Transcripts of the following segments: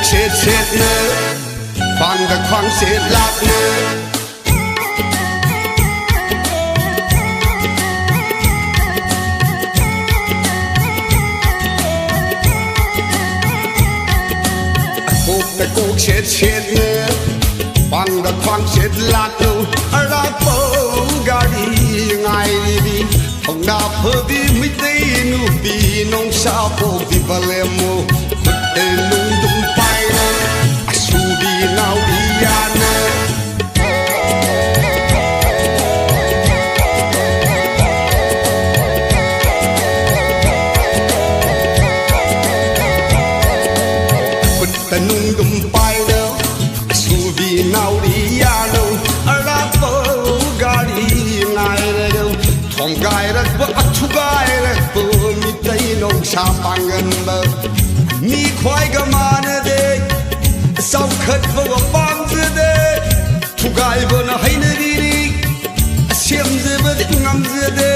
chết chết nơ khoang đã khoang chết lạc nơแต่กูเช็ดเช็ดเนี่ยฟังแต่ความเช็ดลาดนูรักเปิงกาดีไงดีห้องนาเพื่อดีไม่ได้นูบีน้องสาวพวกที่บาเลมูคุดเอลุงดุมไปนะอาชูบีนาวดียานะแต่นุ่งดุมไปเด้อสูบีนาวดียาโนรักเปิงกาดีไงเด้อท้องกายรักว่าทุกกายรักเปิงมีใจน้องชาปังเงินเบอมีควายก็มาเนเด้เศร้าขัดว่าปังเสเด้ทุกกายบนให้เนดีเสียมเสบดงามเสเด้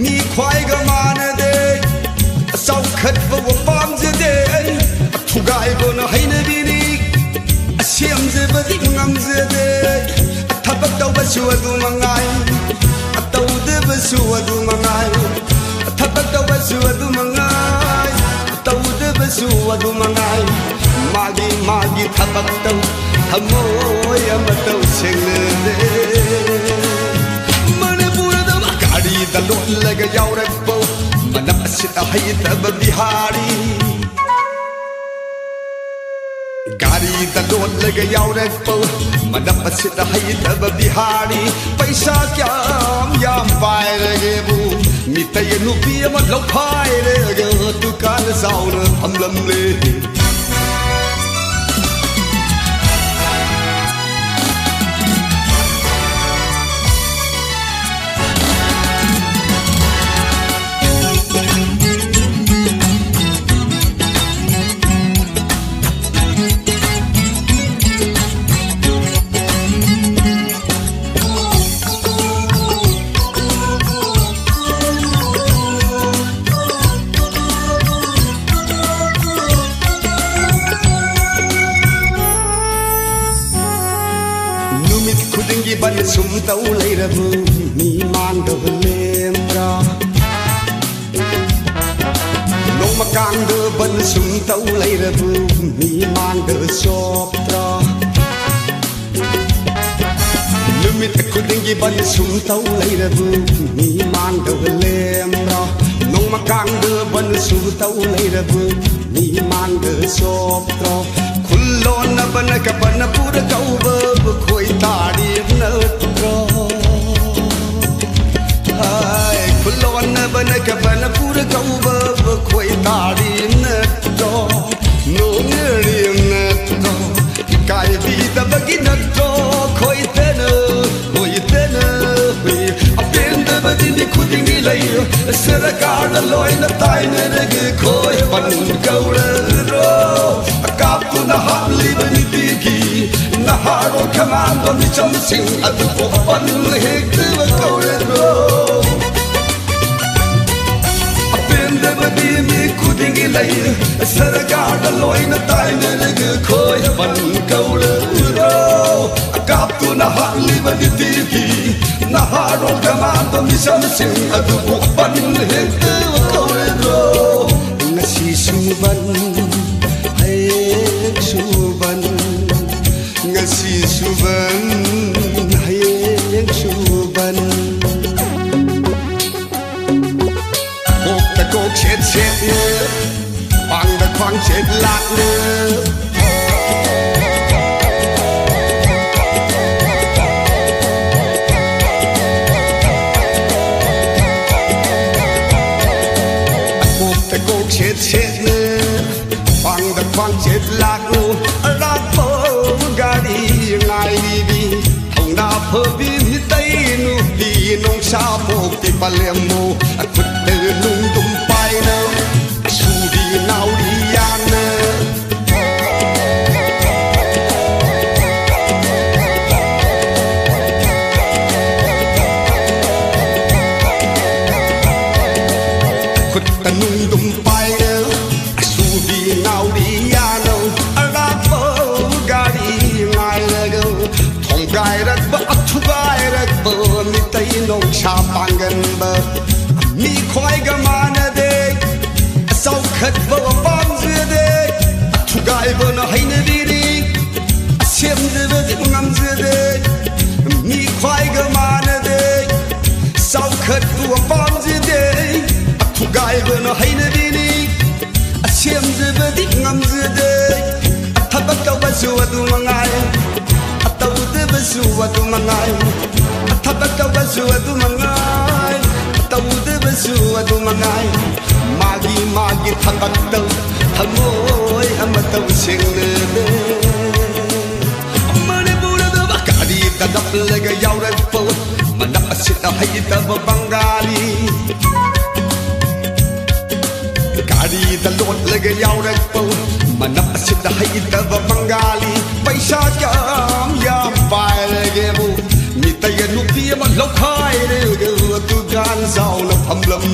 มีควายก็มาเนเด้เศร้าขัดว่าปังเสเด้ทุกายบนให้เนดีเสียมเสบดงามเสเด้ทับเต้าบชัวดูมังไงเต้าเดือบชัวดูมังไงทับเต้าบชัวดูมังไงเต้าเดือบชัวดูมังไงมากีทับเต้าทำโมยมาเต้าเชิงเด้มันบูรดามการีตลอดเลยก็ยาวเร็วมันนับสิทธิ์ให้เธอบิหารีการีตลอดเลยก็ยาวเร็วมันนับสิทธิ์ให้เธอบิหารีไปสากยามไปเลยก็บูมีแต่ยันลูกพี่มันลบพายเลยก็ตุการเศร้าเนทำลำเลยบันสุมเต้าเลยระเบิดมีมันเดือดเล่มราลงมากลางเดือบันสุมเต้าเลยระเบิดมีมันเดือดชอบตราลุมิตคุดึงกีบันสุมเต้าเลยระเบิดมีมันเดือดเล่มราลงมากลางเดือบันสุมเต้าเลยระเบิดมีมันเดือดชอบตราคุลโลนบันกับบันปูระเก้าเบิบคุยตาดีเนื้อตรอคุลโลนบันกับบันปูระเก้าเบิบคุยตาดีเนื้อตรอโน้เนื้อเรียมเนื้อตรอกายบีตะบกินตรอคุยเตนคุยเตนคุยอเป็นตะบดินคุยดิ้งเลยเสระการลอยนับตายเนื้อเกยคุยปันเกาเลรอกาบตุนหาลีบันตีกีนาฮารอนขมานตอนที่จำสิ่งอันพบปันเฮกเตวเกาเลรอเป็นเดบดีมีคุดิ้งเลยเสระการลอยนับตายเนื้อเกยคุยปันเกาเลรอกาบตุนหาลีบันตีกีนาฮารอนขมานตอนที่จำสิ่งอันพบปันเฮกเตวเกาเลรnasi suban hayek suban nasi suban hayek suban kok ta kok chet chet ne bang ta kwang chet lak neแต่กูเช็ดเช็ดเนื้อฟังแต่ฟังเช็ดหลักนูรักเปิงกาดีไงดีห้องนาเพื่อบินไตนูดีน้องสาวพวกที่บาเลมูคุดเดินลุงตุ่มไปเนอะชูดีนาวดียานเนอะคุดแต่นุ่งตุ่มไปเนอะชูดีนาวดียานเนอะ cha pangan ba mi khoi ga mana de sau khat ba bam zia de thu gai ba na hai na di di xiêm de ba di ngam zia de mi khoi ga mana de sau khat ba bam zia de thu gai ba na hai na di di xiêm de ba di ngam zia de thab ka ba su du mangai tàu de ba su du mangai thab ka ba su du mangai tàu de ba su du mangai magi magi thab tàu thamoi ama tàu sing le de amane pura da bakari da dap le ga yaw re po manap sit da hai da bangali kari da lot le ga yaw re po manap sit da hai da bangali paisa kam yam pai le ge bu mi tay nu pi ma lok khai re ge tu gan sao lo pham lam